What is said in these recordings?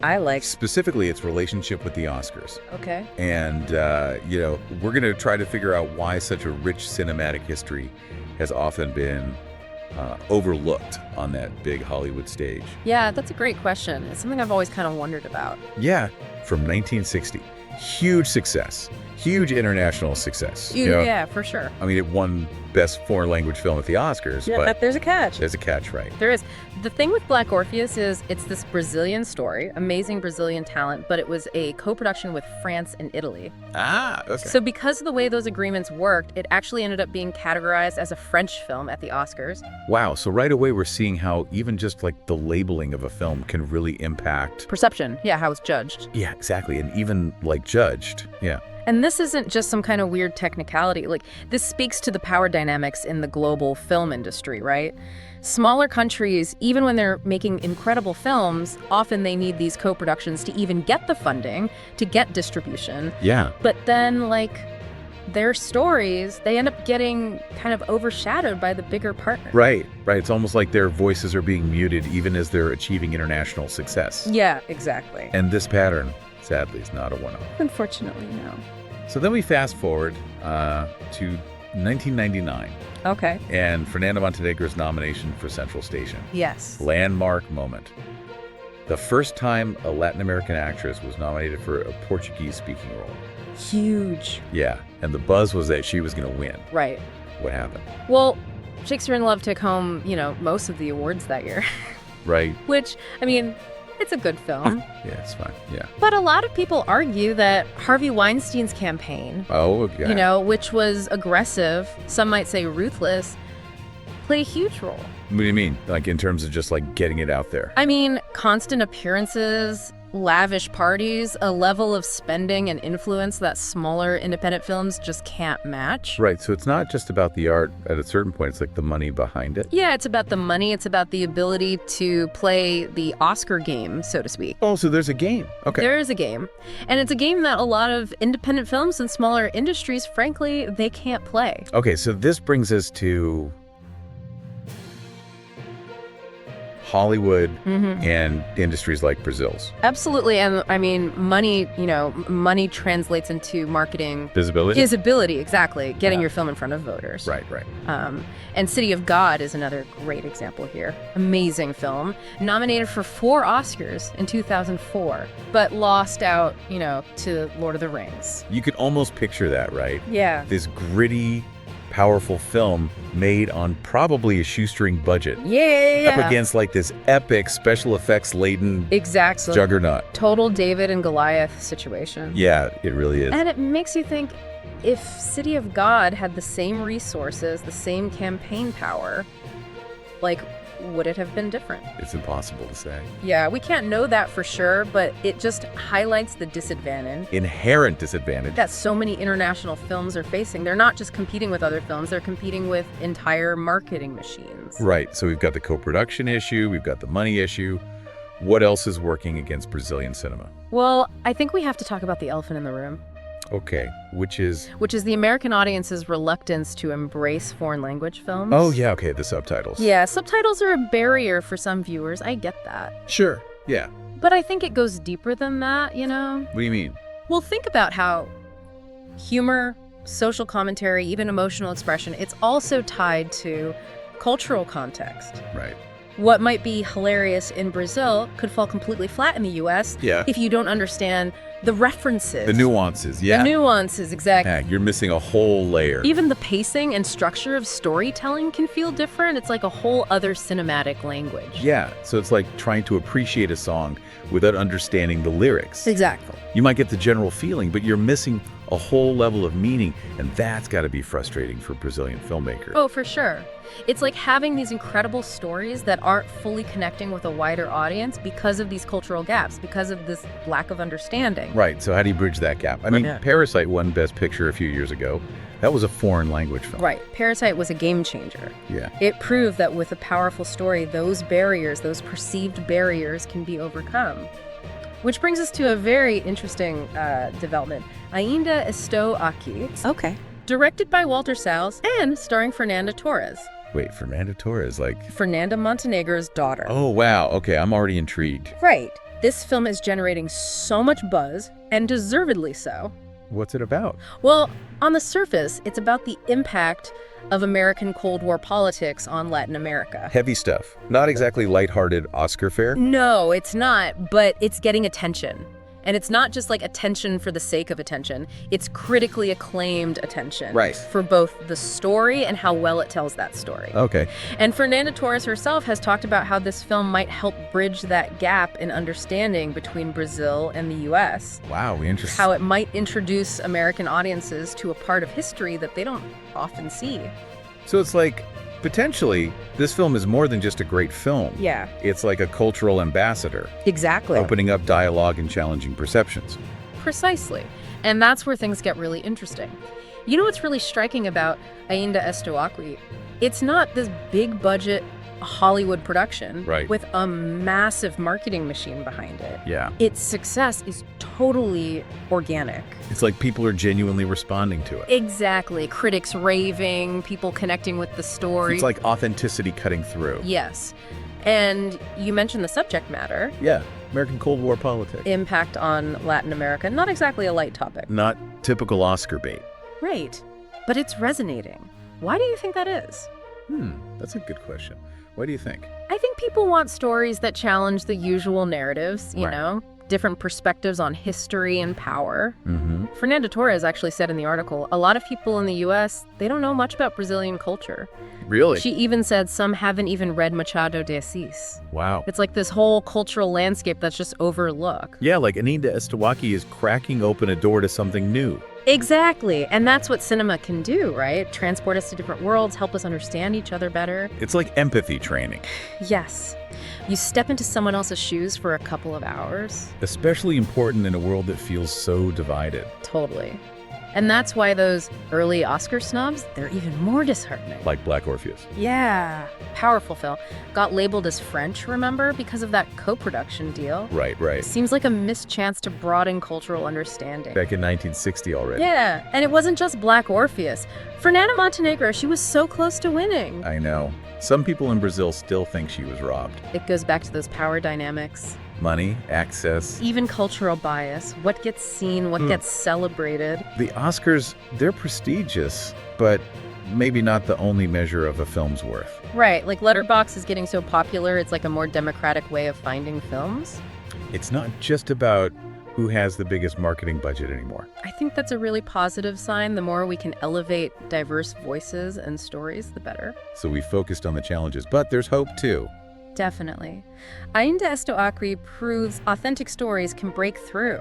I like. Specifically, its relationship with the Oscars. Okay. And, we're going to try to figure out why such a rich cinematic history has often been overlooked on that big Hollywood stage. Yeah, that's a great question. It's something I've always kind of wondered about. Yeah, from 1960. Huge success. Huge international success. Yeah, for sure. I mean, it won Best Foreign Language Film at the Oscars, Yeah, but there's a catch. there's a catch, right? There is. The thing with Black Orpheus is it's this Brazilian story, amazing Brazilian talent, but it was a co-production with France and Italy. Ah, okay. So because of the way those agreements worked, it actually ended up being categorized as a French film at the Oscars. Wow, so right away we're seeing how even just like the labeling of a film can really impact... Perception, yeah, how it's judged. Yeah, exactly, and even like judged, yeah. And this isn't just some kind of weird technicality. Like, this speaks to the power dynamics in the global film industry, right? Smaller countries, even when they're making incredible films, often they need these co-productions to even get the funding, to get distribution. Yeah. But then, like, their stories, they end up getting kind of overshadowed by the bigger partner. Right. It's almost like their voices are being muted even as they're achieving international success. Yeah, exactly. And this pattern, sadly, is not a one-off. Unfortunately, no. So then we fast forward to 1999 Okay. and Fernanda Montenegro's nomination for Central Station. Yes. Landmark moment. The first time a Latin American actress was nominated for a Portuguese-speaking role. Huge. Yeah, and the buzz was that she was going to win. Right. What happened? Well, Shakespeare in Love took home, most of the awards that year. Right. Which, I mean, it's a good film. Yeah, it's fine. Yeah. But a lot of people argue that Harvey Weinstein's campaign, Oh, okay. which was aggressive, some might say ruthless, played a huge role. What do you mean? Like in terms of just like getting it out there? I mean, constant appearances, lavish parties, a level of spending and influence that smaller independent films just can't match. Right. So it's not just about the art at a certain point. It's like the money behind it. Yeah, it's about the money. It's about the ability to play the Oscar game, so to speak. Oh, so there's a game. Okay. There is a game. And it's a game that a lot of independent films and smaller industries, frankly, they can't play. Okay, so this brings us to Hollywood and industries like Brazil's. Absolutely. And I mean, money translates into marketing. Visibility? Exactly. Getting your film in front of voters. Right. And City of God is another great example here. Amazing film. Nominated for 4 Oscars in 2004, but lost out, to Lord of the Rings. You could almost picture that, right? Yeah. This gritty, powerful film made on probably a shoestring budget. Yeah. Up against like this epic special effects laden Exactly. juggernaut. Total David and Goliath situation. Yeah, it really is. And it makes you think, if City of God had the same resources, the same campaign power, would it have been different? It's impossible to say. Yeah, we can't know that for sure, but it just highlights the disadvantage Inherent disadvantage. that so many international films are facing. They're not just competing with other films, they're competing with entire marketing machines. Right, so we've got the co-production issue, we've got the money issue. What else is working against Brazilian cinema? Well, I think we have to talk about the elephant in the room, Okay, which is... the American audience's reluctance to embrace foreign language films. Oh, yeah, okay, the subtitles. Yeah, subtitles are a barrier for some viewers. I get that. Sure, yeah. But I think it goes deeper than that, What do you mean? Well, think about how humor, social commentary, even emotional expression, it's also tied to cultural context. Right. What might be hilarious in Brazil could fall completely flat in the US Yeah. if you don't understand the references. The nuances, yeah. The nuances, exactly. Yeah, you're missing a whole layer. Even the pacing and structure of storytelling can feel different. It's like a whole other cinematic language. Yeah, so it's like trying to appreciate a song without understanding the lyrics. Exactly. You might get the general feeling, but you're missing a whole level of meaning, and that's got to be frustrating for Brazilian filmmakers. Oh, for sure. It's like having these incredible stories that aren't fully connecting with a wider audience because of these cultural gaps, because of this lack of understanding. Right, so how do you bridge that gap? I mean, Yeah. Parasite won Best Picture a few years ago. That was a foreign language film. Right. Parasite was a game changer. Yeah. It proved that with a powerful story, those barriers, those perceived barriers can be overcome. Which brings us to a very interesting development. Ainda Estou Aqui. Okay. Directed by Walter Salles and starring Fernanda Torres. Wait, Fernanda Torres, like... Fernanda Montenegro's daughter. Oh, wow. Okay, I'm already intrigued. Right. This film is generating so much buzz, and deservedly so. What's it about? Well, on the surface, it's about the impact of American Cold War politics on Latin America. Heavy stuff. Not exactly lighthearted Oscar fare. No, it's not, but it's getting attention. And it's not just like attention for the sake of attention. It's critically acclaimed attention. Right. For both the story and how well it tells that story. Okay. And Fernanda Torres herself has talked about how this film might help bridge that gap in understanding between Brazil and the U.S. Wow, interesting. How it might introduce American audiences to a part of history that they don't often see. So it's like, potentially, this film is more than just a great film. Yeah. It's like a cultural ambassador. Exactly. Opening up dialogue and challenging perceptions. Precisely. And that's where things get really interesting. You know what's really striking about Ainda Estou Aqui? It's not this big budget Hollywood production Right. with a massive marketing machine behind it. Yeah. Its success is totally organic. It's like people are genuinely responding to it. Exactly. Critics raving, people connecting with the story. It's like authenticity cutting through. Yes. And you mentioned the subject matter. Yeah. American Cold War politics. Impact on Latin America. Not exactly a light topic. Not typical Oscar bait. Right. But it's resonating. Why do you think that is? That's a good question. What do you think? I think people want stories that challenge the usual narratives, you Right. know, different perspectives on history and power. Mm-hmm. Fernanda Torres actually said in the article, a lot of people in the U.S., they don't know much about Brazilian culture. Really? She even said some haven't even read Machado de Assis. Wow. It's like this whole cultural landscape that's just overlooked. Yeah, like Ainda Estou Aqui is cracking open a door to something new. Exactly. And that's what cinema can do, right? Transport us to different worlds, help us understand each other better. It's like empathy training. Yes. You step into someone else's shoes for a couple of hours. Especially important in a world that feels so divided. Totally. And that's why those early Oscar snubs, they're even more disheartening. Like Black Orpheus. Yeah. Powerful film. Got labeled as French, remember? Because of that co-production deal. Right. Seems like a missed chance to broaden cultural understanding. Back in 1960 already. Yeah, and it wasn't just Black Orpheus. Fernanda Montenegro, she was so close to winning. I know. Some people in Brazil still think she was robbed. It goes back to those power dynamics. Money, access. Even cultural bias. What gets seen, what gets celebrated. The Oscars, they're prestigious, but maybe not the only measure of a film's worth. Right, like Letterboxd is getting so popular, it's like a more democratic way of finding films. It's not just about who has the biggest marketing budget anymore. I think that's a really positive sign. The more we can elevate diverse voices and stories, the better. So we focused on the challenges, but there's hope too. Definitely. Ainda Estou Aqui proves authentic stories can break through.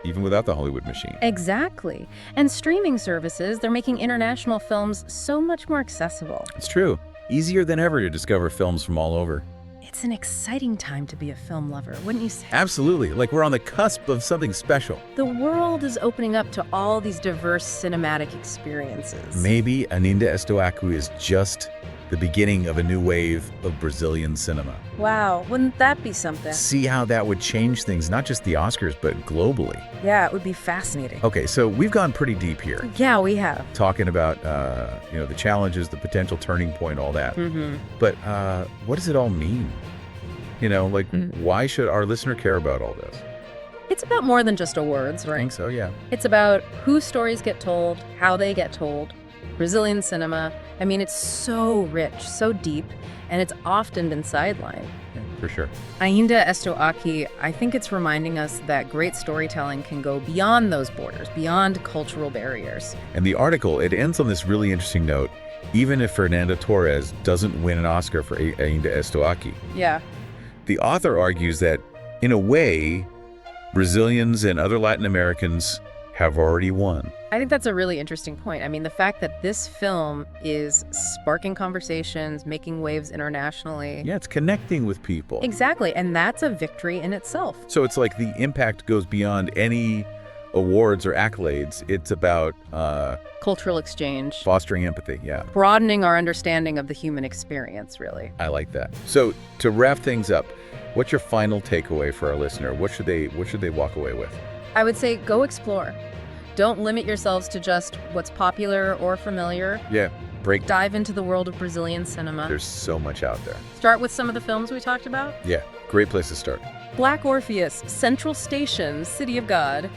Even without the Hollywood machine. Exactly. And streaming services, they're making international films so much more accessible. It's true. Easier than ever to discover films from all over. It's an exciting time to be a film lover, wouldn't you say? Absolutely. Like we're on the cusp of something special. The world is opening up to all these diverse cinematic experiences. Maybe Ainda Estou Aqui is just the beginning of a new wave of Brazilian cinema. Wow, wouldn't that be something? See how that would change things, not just the Oscars, but globally. Yeah, it would be fascinating. Okay, so we've gone pretty deep here, Yeah, we have. talking about the challenges, the potential turning point, all that. Mm-hmm. But what does it all mean? Why should our listener care about all this? It's about more than just awards, I right? think so, yeah. It's about whose stories get told, how they get told. Brazilian cinema, I mean, it's so rich, so deep, and it's often been sidelined. Yeah, for sure. Ainda Estou Aqui, I think it's reminding us that great storytelling can go beyond those borders, beyond cultural barriers. And the article, it ends on this really interesting note. Even if Fernanda Torres doesn't win an Oscar for Ainda Estou Aqui, Yeah. the author argues that, in a way, Brazilians and other Latin Americans have already won. I think that's a really interesting point. I mean, the fact that this film is sparking conversations, making waves internationally. Yeah, it's connecting with people. Exactly, and that's a victory in itself. So it's like the impact goes beyond any awards or accolades. It's about Cultural exchange, fostering empathy. Yeah, broadening our understanding of the human experience, really. I like that. So to wrap things up, what's your final takeaway for our listener? What should they walk away with? I would say go explore. Don't limit yourselves to just what's popular or familiar. Yeah, Dive into the world of Brazilian cinema. There's so much out there. Start with some of the films we talked about. Yeah, great place to start. Black Orpheus, Central Station, City of God.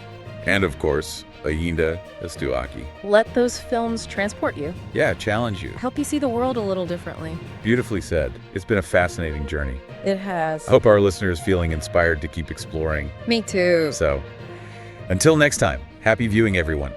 And of course, Ayinda Estuaki. Let those films transport you. Yeah, challenge you. Help you see the world a little differently. Beautifully said. It's been a fascinating journey. It has. I hope our listeners feeling inspired to keep exploring. Me too. So, until next time, happy viewing, everyone.